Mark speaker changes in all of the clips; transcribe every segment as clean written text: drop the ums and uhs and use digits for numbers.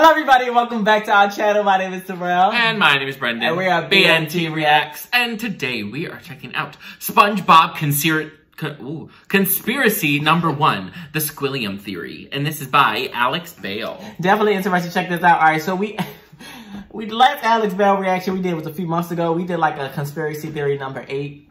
Speaker 1: Hello everybody and welcome back to our channel. My name is Terrell.
Speaker 2: And my name is Brendan.
Speaker 1: And we are
Speaker 2: BNT Reacts. And today we are checking out SpongeBob Conspiracy #1, The Squilliam Theory. And this is by Alex Bale.
Speaker 1: Definitely interested to check this out. Alright, so we last Alex Bale reaction we did was a few months ago. We did like a conspiracy theory #8.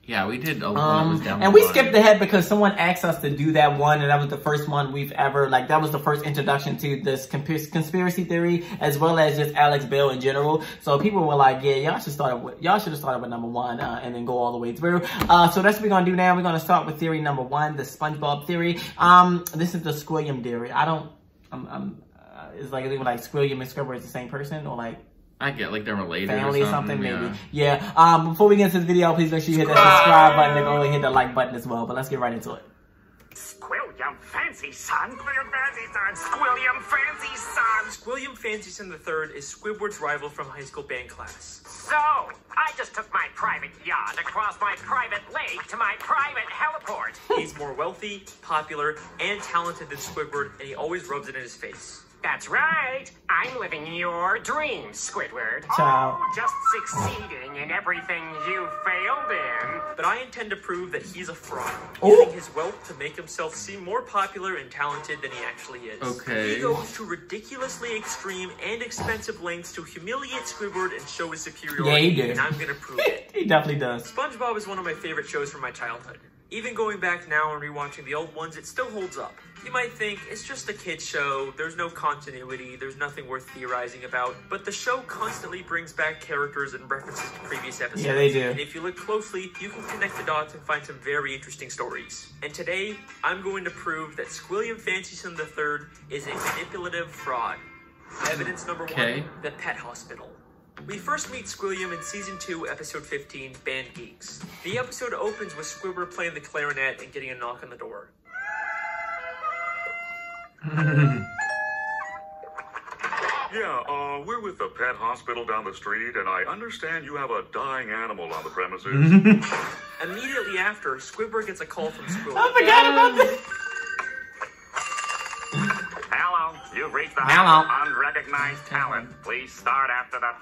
Speaker 2: Yeah, we did a lot.
Speaker 1: And we skipped ahead because someone asked us to do that one, and that was the first one we've ever, like, that was the first introduction to this conspiracy theory, as well as just Alex Bale in general. So people were like, yeah, y'all should have started with #1, and then go all the way through. So that's what we're gonna do now. We're gonna start with theory #1, the SpongeBob theory. This is the Squilliam theory. It's like, Squilliam and Squidward is the same person, or like,
Speaker 2: I get like they're related
Speaker 1: family
Speaker 2: or something,
Speaker 1: maybe. Yeah. Before we get into this video, please make sure you hit that subscribe button and go and hit the like button as well. But let's get right into it.
Speaker 3: Squilliam Fancy Son, Squilliam Fancy Son, Squilliam Fancy Son.
Speaker 4: Squilliam Fancy Son III is Squidward's rival from high school band class.
Speaker 3: So, I just took my private yacht across my private lake to my private heliport.
Speaker 4: He's more wealthy, popular, and talented than Squidward, and he always rubs it in his face.
Speaker 3: That's right. I'm living your dreams, Squidward.
Speaker 1: Ciao.
Speaker 3: Oh, just succeeding in everything you failed in.
Speaker 4: But I intend to prove that he's a fraud,
Speaker 1: Ooh.
Speaker 4: using his wealth to make himself seem more popular and talented than he actually is.
Speaker 2: Okay.
Speaker 4: He goes to ridiculously extreme and expensive lengths to humiliate Squidward and show his superiority.
Speaker 1: Yeah, he did.
Speaker 4: And I'm gonna prove it.
Speaker 1: He definitely does.
Speaker 4: SpongeBob is one of my favorite shows from my childhood. Even going back now and rewatching the old ones, it still holds up. You might think, it's just a kid's show, there's no continuity, there's nothing worth theorizing about, but the show constantly brings back characters and references to previous episodes.
Speaker 1: Yeah, they do.
Speaker 4: And if you look closely, you can connect the dots and find some very interesting stories. And today, I'm going to prove that Squilliam Fancy Son III is a manipulative fraud. Evidence number 1, the pet hospital. We first meet Squilliam in Season 2, Episode 15, Band Geeks. The episode opens with Squidward playing the clarinet and getting a knock on the door.
Speaker 5: Yeah, we're with the pet hospital down the street, and I understand you have a dying animal on the premises.
Speaker 4: Immediately after, Squidward gets a call from Squilliam.
Speaker 1: I forgot about this.
Speaker 3: Hello, you've reached the
Speaker 1: Hello.
Speaker 3: house of unrecognized talent. Please start after the...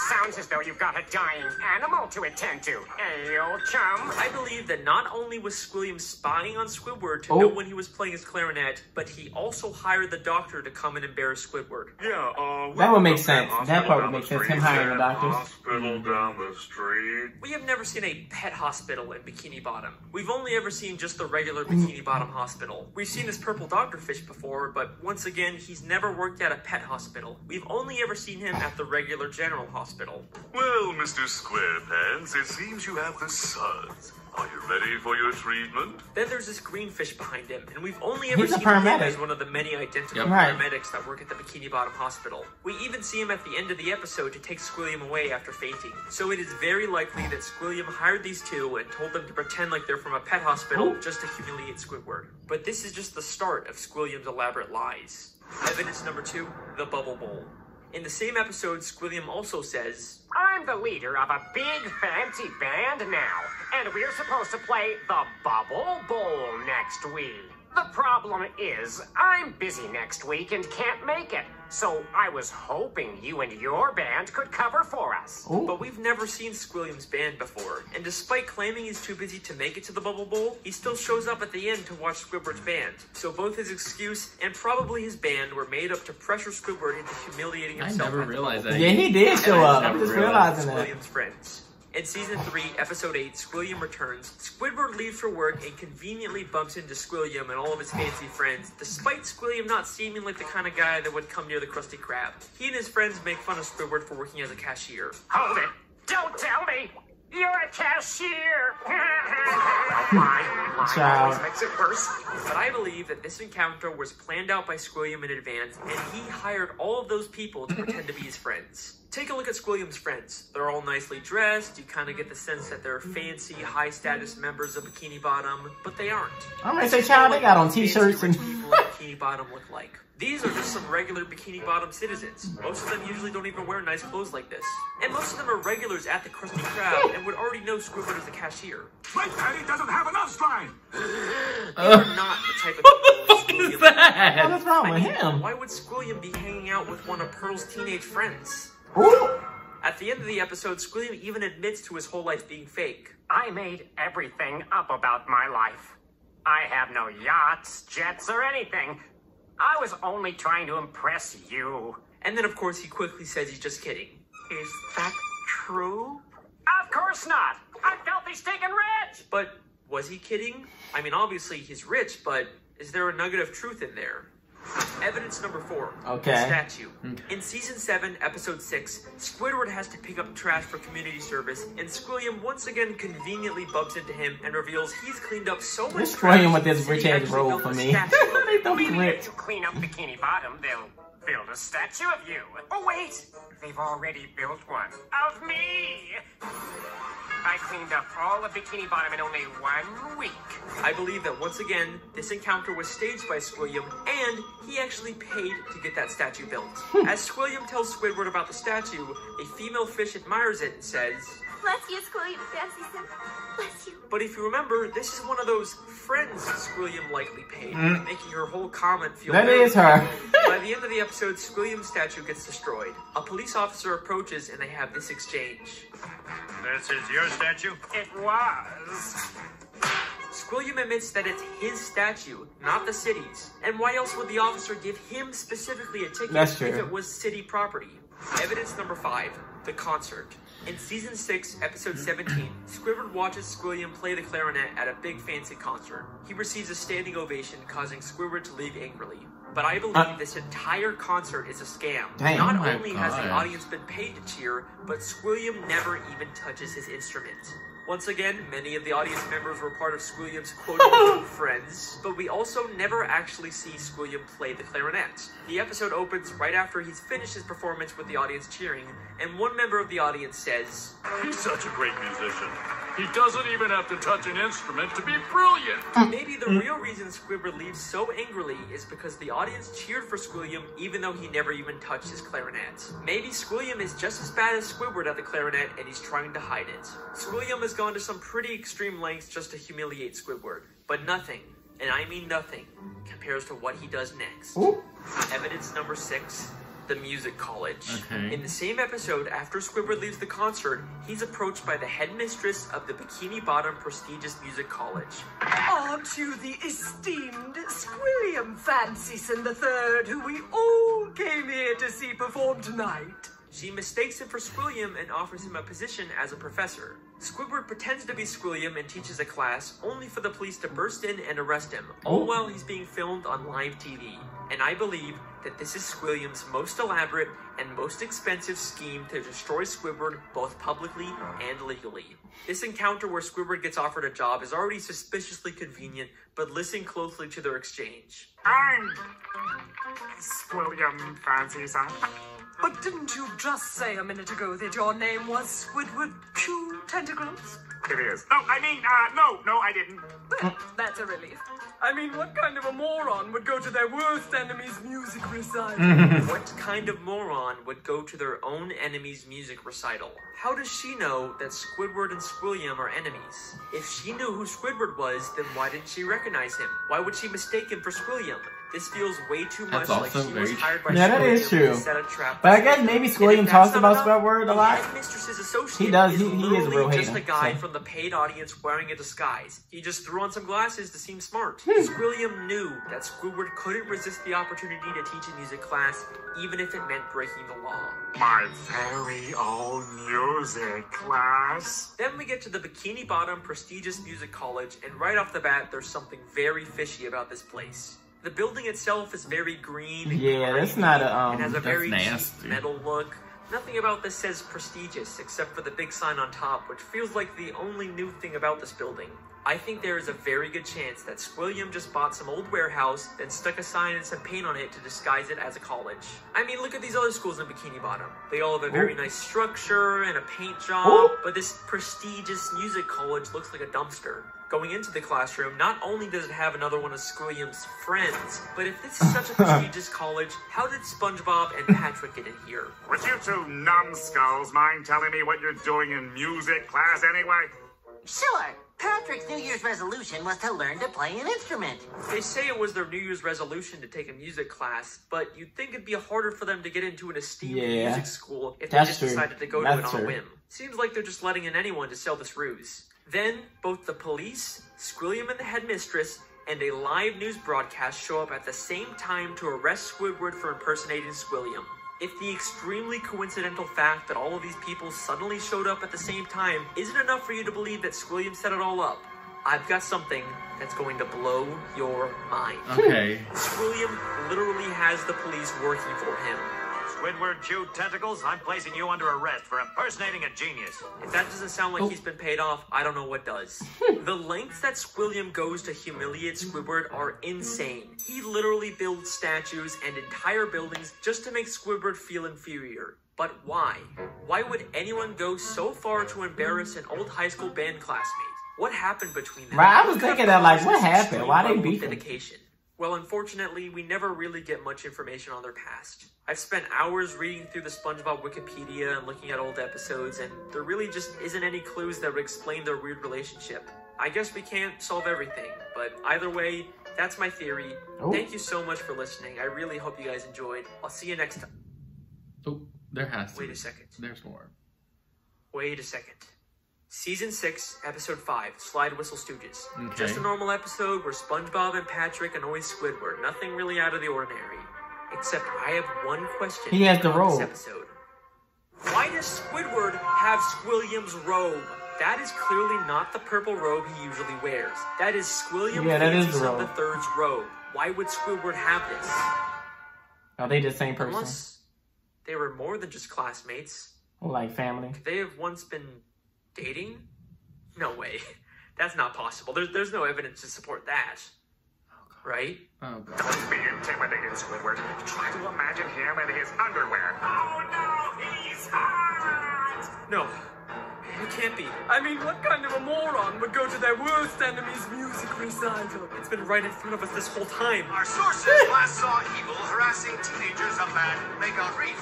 Speaker 3: Sounds as though you've got a dying animal to attend to. Hey, old chum.
Speaker 4: I believe that not only was Squilliam spying on Squidward to know when he was playing his clarinet, but he also hired the doctor to come and embarrass Squidward.
Speaker 5: Yeah,
Speaker 1: that would make sense. That part would make sense. Him hiring the doctors.
Speaker 5: Hospital down the street.
Speaker 4: We have never seen a pet hospital in Bikini Bottom. We've only ever seen just the regular Bikini Bottom hospital. We've seen this purple dogfish before, but once again, he's never worked at a pet hospital. We've only ever seen him at the regular general hospital.
Speaker 5: Well, Mr. SquarePants, it seems you have the suds. Are you ready for your treatment?
Speaker 4: Then there's this green fish behind him, and we've only ever
Speaker 1: He's a
Speaker 4: seen him
Speaker 1: paramedic.
Speaker 4: as one of the many identical
Speaker 1: Right.
Speaker 4: paramedics that work at the Bikini Bottom Hospital. We even see him at the end of the episode to take Squilliam away after fainting. So it is very likely that Squilliam hired these two and told them to pretend like they're from a pet hospital just to humiliate Squidward. But this is just the start of Squilliam's elaborate lies. Evidence number 2, the Bubble Bowl. In the same episode, Squilliam also says,
Speaker 3: I'm the leader of a big fancy band now, and we're supposed to play the Bubble Bowl next week. The problem is, I'm busy next week and can't make it, so I was hoping you and your band could cover for us.
Speaker 1: Ooh.
Speaker 4: But we've never seen Squilliam's band before, and despite claiming he's too busy to make it to the Bubble Bowl, he still shows up at the end to watch Squidward's band. So both his excuse and probably his band were made up to pressure Squidward into humiliating
Speaker 2: I
Speaker 4: himself.
Speaker 2: never
Speaker 4: at the
Speaker 2: realized
Speaker 4: Bubble
Speaker 2: that.
Speaker 1: Yeah, he did show up. I'm
Speaker 2: never
Speaker 1: just
Speaker 2: realized
Speaker 1: realizing that.
Speaker 4: Squilliam's friends. In Season 3, Episode 8, Squilliam returns. Squidward leaves for work and conveniently bumps into Squilliam and all of his fancy friends, despite Squilliam not seeming like the kind of guy that would come near the Krusty Krab. He and his friends make fun of Squidward for working as a cashier.
Speaker 3: Hold it! Don't tell me! You're a cashier! My
Speaker 1: Child.
Speaker 3: always makes it worse.
Speaker 4: But I believe that this encounter was planned out by Squilliam in advance, and he hired all of those people to pretend to be his friends. Take a look at Squilliam's friends. They're all nicely dressed. You kind of get the sense that they're fancy, high-status members of Bikini Bottom, but they aren't.
Speaker 1: I'm gonna say, child, they got on t-shirts and...
Speaker 4: People in Bikini Bottom look like. These are just some regular Bikini Bottom citizens. Most of them usually don't even wear nice clothes like this. And most of them are regulars at the Krusty Krab and would already know Squidward as the cashier.
Speaker 5: My daddy doesn't have an line.
Speaker 4: They are not the type of people Squilliam
Speaker 1: What is wrong with him?
Speaker 4: Why would Squilliam be hanging out with one of Pearl's teenage friends?
Speaker 1: Ooh.
Speaker 4: At the end of the episode, Squilliam even admits to his whole life being fake.
Speaker 3: I made everything up about my life. I have no yachts, jets, or anything. I was only trying to impress you.
Speaker 4: And then, of course, he quickly says he's just kidding.
Speaker 3: Is that true? Of course not. I'm filthy stinking rich.
Speaker 4: But was he kidding? I mean, obviously he's rich, but is there a nugget of truth in there? Evidence number 4.
Speaker 1: Okay.
Speaker 4: The statue. In season 7, episode 6, Squidward has to pick up trash for community service, and Squilliam once again conveniently bumps into him and reveals he's cleaned up so much
Speaker 1: This
Speaker 4: trash.
Speaker 1: Squilliam with this
Speaker 4: that he
Speaker 1: rich ass
Speaker 4: actually
Speaker 1: robe
Speaker 4: built
Speaker 1: for
Speaker 4: a
Speaker 1: me.
Speaker 4: statue of
Speaker 1: They don't be
Speaker 3: Maybe
Speaker 1: rich.
Speaker 3: if you clean up Bikini Bottom, they'll build a statue of you. Oh, wait. They've already built one. Of me. I cleaned up all of Bikini Bottom in only 1 week.
Speaker 4: I believe that once again, this encounter was staged by Squilliam, and he actually paid to get that statue built. As Squilliam tells Squidward about the statue, a female fish admires it and says,
Speaker 6: Bless you, Squilliam Fancyson. Bless you.
Speaker 4: but if you remember, this is one of those friends Squilliam likely paid, making her whole comment feel
Speaker 1: That
Speaker 4: very
Speaker 1: is her.
Speaker 4: By the end of the episode, Squilliam's statue gets destroyed. A police officer approaches and they have this exchange.
Speaker 7: This is your statue?
Speaker 3: It was.
Speaker 4: Squilliam admits that it's his statue, not the city's. And why else would the officer give him specifically a ticket
Speaker 1: That's true.
Speaker 4: if it was city property? Evidence number 5, the concert. In season 6, episode 17, Squidward watches Squilliam play the clarinet at a big fancy concert. He receives a standing ovation, causing Squidward to leave angrily. But I believe this entire concert is a scam.
Speaker 1: Dang.
Speaker 4: Not
Speaker 2: Oh my
Speaker 4: only has the
Speaker 2: gosh.
Speaker 4: audience been paid to cheer, but Squilliam never even touches his instrument. Once again, many of the audience members were part of Squilliam's quote-unquote friends, but we also never actually see Squilliam play the clarinet. The episode opens right after he's finished his performance with the audience cheering, and one member of the audience says,
Speaker 5: He's such a great musician. He doesn't even have to touch an instrument to be brilliant.
Speaker 4: maybe the real reason Squidward leaves so angrily is because the audience cheered for Squilliam even though he never even touched his clarinet. Maybe Squilliam is just as bad as Squidward at the clarinet and he's trying to hide it. Squilliam has gone to some pretty extreme lengths just to humiliate Squidward, but nothing, and I mean nothing, compares to what he does next.
Speaker 1: Ooh.
Speaker 4: Evidence number 6. The Music College.
Speaker 2: Okay.
Speaker 4: In the same episode, after Squidward leaves the concert, he's approached by the headmistress of the Bikini Bottom prestigious music college.
Speaker 8: Aren't you the esteemed Squilliam Fancyson III, who we all came here to see perform tonight?
Speaker 4: She mistakes him for Squilliam and offers him a position as a professor. Squidward pretends to be Squilliam and teaches a class, only for the police to burst in and arrest him, all while he's being filmed on live TV. And I believe that this is Squilliam's most elaborate and most expensive scheme to destroy Squidward both publicly and legally. This encounter where Squidward gets offered a job is already suspiciously convenient, but listen closely to their exchange.
Speaker 3: I'm Squilliam Fancyson.
Speaker 8: But didn't you just say a minute ago that your name was Squidward Q Tentacles?
Speaker 3: It is. No, I mean, no, I didn't.
Speaker 8: Well, that's a relief. I mean, what kind of a moron would go to their worst enemy's music recital?
Speaker 4: What kind of moron would go to their own enemy's music recital? How does she know that Squidward and Squilliam are enemies? If she knew who Squidward was, then why didn't she recognize him? Why would she mistake him for Squilliam? This feels way too much
Speaker 2: That's
Speaker 4: like
Speaker 2: also
Speaker 4: she was
Speaker 2: very
Speaker 4: hired by
Speaker 1: Yeah, that is
Speaker 4: Squilliam
Speaker 1: true.
Speaker 4: to set a trap.
Speaker 1: But I guess maybe Squilliam talks about Squidward a
Speaker 4: the
Speaker 1: lot.
Speaker 4: headmistress's associate
Speaker 1: He does.
Speaker 4: is
Speaker 1: He is a
Speaker 4: literally
Speaker 1: real
Speaker 4: just
Speaker 1: hater,
Speaker 4: a guy
Speaker 1: so.
Speaker 4: from the paid audience wearing a disguise. He just threw on some glasses to seem smart.
Speaker 1: Hmm.
Speaker 4: Squilliam knew that Squidward couldn't resist the opportunity to teach a music class, even if it meant breaking the law.
Speaker 3: My very own music class.
Speaker 4: Then we get to the Bikini Bottom prestigious music college, and right off the bat, there's something very fishy about this place. The building itself is very green. and
Speaker 1: Yeah, that's
Speaker 4: grimy,
Speaker 1: not a,
Speaker 4: and has a
Speaker 2: that's
Speaker 4: very
Speaker 2: nasty.
Speaker 4: cheap metal look. Nothing about this says prestigious, except for the big sign on top, which feels like the only new thing about this building. I think there is a very good chance that Squilliam just bought some old warehouse, then stuck a sign and some paint on it to disguise it as a college. I mean, look at these other schools in Bikini Bottom. They all have a very nice structure and a paint job,
Speaker 1: Ooh.
Speaker 4: but this prestigious music college looks like a dumpster. Going into the classroom, not only does it have another one of Squilliam's friends, but if this is such a prestigious college, how did SpongeBob and Patrick get in here?
Speaker 5: Would you two numbskulls mind telling me what you're doing in music class anyway?
Speaker 9: Sure. Patrick's New Year's resolution was to learn to play an instrument.
Speaker 4: They say it was their New Year's resolution to take a music class, but you'd think it'd be harder for them to get into an esteemed music school if they just decided to go to it on a whim. Seems like they're just letting in anyone to sell this ruse. Then, both the police, Squilliam and the headmistress, and a live news broadcast show up at the same time to arrest Squidward for impersonating Squilliam. If the extremely coincidental fact that all of these people suddenly showed up at the same time isn't enough for you to believe that Squilliam set it all up, I've got something that's going to blow your mind.
Speaker 2: Okay.
Speaker 4: Squilliam literally has the police working for him.
Speaker 7: Squidward chewed tentacles, I'm placing you under arrest for impersonating a genius.
Speaker 4: If that doesn't sound like he's been paid off, I don't know what does. The lengths that Squilliam goes to humiliate Squidward are insane. He literally builds statues and entire buildings just to make Squidward feel inferior. But why? Why would anyone go so far to embarrass an old high school band classmate? What happened between them?
Speaker 1: Right, I was thinking that, like, what happened? Why they beefing?
Speaker 4: Dedication. Well, unfortunately, we never really get much information on their past. I've spent hours reading through the SpongeBob Wikipedia and looking at old episodes, and there really just isn't any clues that would explain their weird relationship. I guess we can't solve everything, but either way, that's my theory. Thank you so much for listening. I really hope you guys enjoyed. I'll see you next time.
Speaker 2: Oh, there has to be.
Speaker 4: Wait a second.
Speaker 2: There's more.
Speaker 4: Wait a second. Season 6, Episode 5, Slide Whistle Stooges.
Speaker 2: Okay.
Speaker 4: Just a normal episode where SpongeBob and Patrick annoy Squidward. Nothing really out of the ordinary. Except I have one question.
Speaker 1: He has the
Speaker 4: about
Speaker 1: robe.
Speaker 4: This episode. Why does Squidward have Squilliam's robe? That is clearly not the purple robe he usually wears. That is Squilliam the Third's robe. Why would Squidward have this?
Speaker 1: Are they the same person?
Speaker 4: Unless they were more than just classmates.
Speaker 1: Like family?
Speaker 4: Could they have once been dating? No way. That's not possible. There's no evidence to support that. Right?
Speaker 2: Oh, God.
Speaker 5: Don't be intimidated, Squidward. Try to imagine him in his underwear. Oh no, he's hot!
Speaker 4: No, it can't be.
Speaker 8: I mean, what kind of a moron would go to their worst enemy's music recital?
Speaker 4: It's been right in front of us this whole time.
Speaker 10: Our sources last saw Evil harassing teenagers up at Makeout Reef.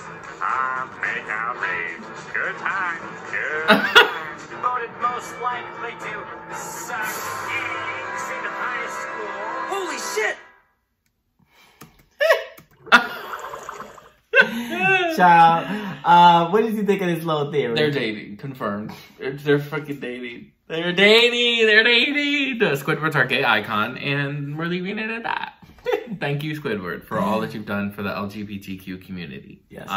Speaker 5: Makeout Reef. Good time. Good time.
Speaker 3: Voted most likely to suck eggs in high school.
Speaker 4: Holy shit!
Speaker 1: Child, what did you think of this little theory?
Speaker 2: They're dating. Confirmed. They're fucking dating. They're dating. They're dating. Squidward's our gay icon, and we're leaving it at that. Thank you, Squidward, for all that you've done for the LGBTQ community.
Speaker 1: Yes.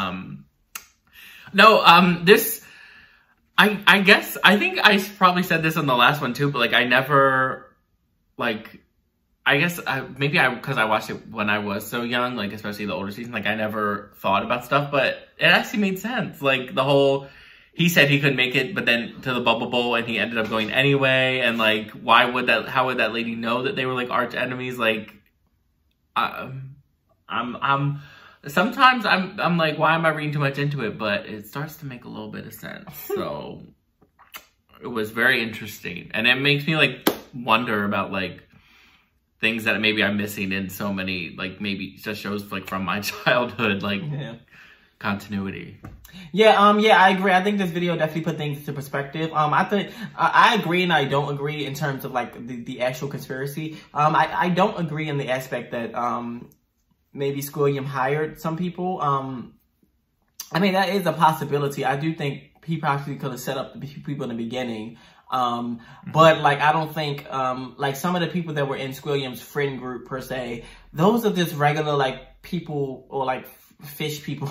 Speaker 2: This, I guess, I think I probably said this on the last one too, but like, I never, like, I guess because I watched it when I was so young, like, especially the older season, like, I never thought about stuff, but it actually made sense. Like, the whole, he said he couldn't make it, but then to the Bubble Bowl, and he ended up going anyway, and like, how would that lady know that they were like arch enemies? Like, sometimes I'm like, why am I reading too much into it? But it starts to make a little bit of sense. So it was very interesting. And it makes me like wonder about like things that maybe I'm missing in so many, like maybe just shows like from my childhood, like continuity.
Speaker 1: Yeah, I agree. I think this video definitely put things into perspective. I think I agree and I don't agree in terms of like the actual conspiracy. I don't agree in the aspect that maybe Squilliam hired some people. I mean, that is a possibility. I do think he probably could have set up the people in the beginning. But like, I don't think, like some of the people that were in Squilliam's friend group per se, those are just regular like people or like fish people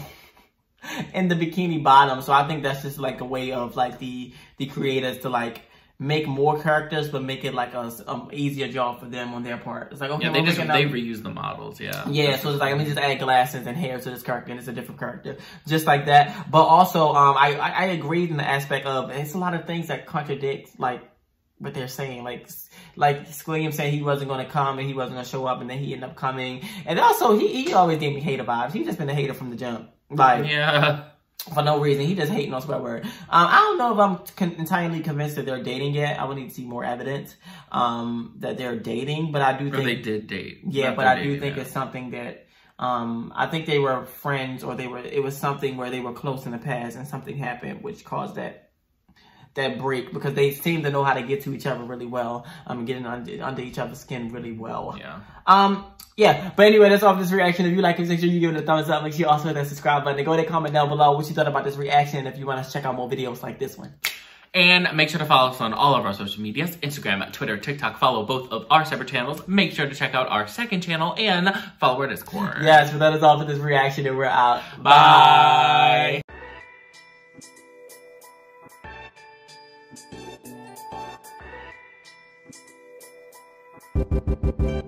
Speaker 1: in the Bikini Bottom. So I think that's just like a way of like the creators to like make more characters, but make it like a easier job for them on their part. It's like, okay,
Speaker 2: yeah, they reuse the models, yeah.
Speaker 1: Yeah, so it's like, let me just add glasses and hair to this character, and it's a different character. Just like that. But also, I agreed in the aspect of, it's a lot of things that contradict, like, what they're saying. Like Squilliam said he wasn't going to come, and he wasn't going to show up, and then he ended up coming. And also, he always gave me hater vibes. He's just been a hater from the jump. Like,
Speaker 2: yeah.
Speaker 1: for no reason. He just hating on swear word. I don't know if I'm entirely convinced that they're dating yet. I would need to see more evidence that they're dating, but I do think
Speaker 2: they did date.
Speaker 1: Yeah, but I do think it's something that I think they were friends, or it was something where they were close in the past and something happened which caused that break, because they seem to know how to get to each other really well. Getting under each other's skin really well.
Speaker 2: Yeah.
Speaker 1: Yeah, but anyway, that's all for this reaction. If you like it, make sure you give it a thumbs up. Make sure you also hit that subscribe button. And go ahead and comment down below what you thought about this reaction, if you want to check out more videos like this one.
Speaker 2: And make sure to follow us on all of our social medias, Instagram, Twitter, TikTok. Follow both of our separate channels. Make sure to check out our second channel and follow our Discord.
Speaker 1: Yes, but that is all for this reaction, and we're out.
Speaker 2: Bye.
Speaker 1: Bye.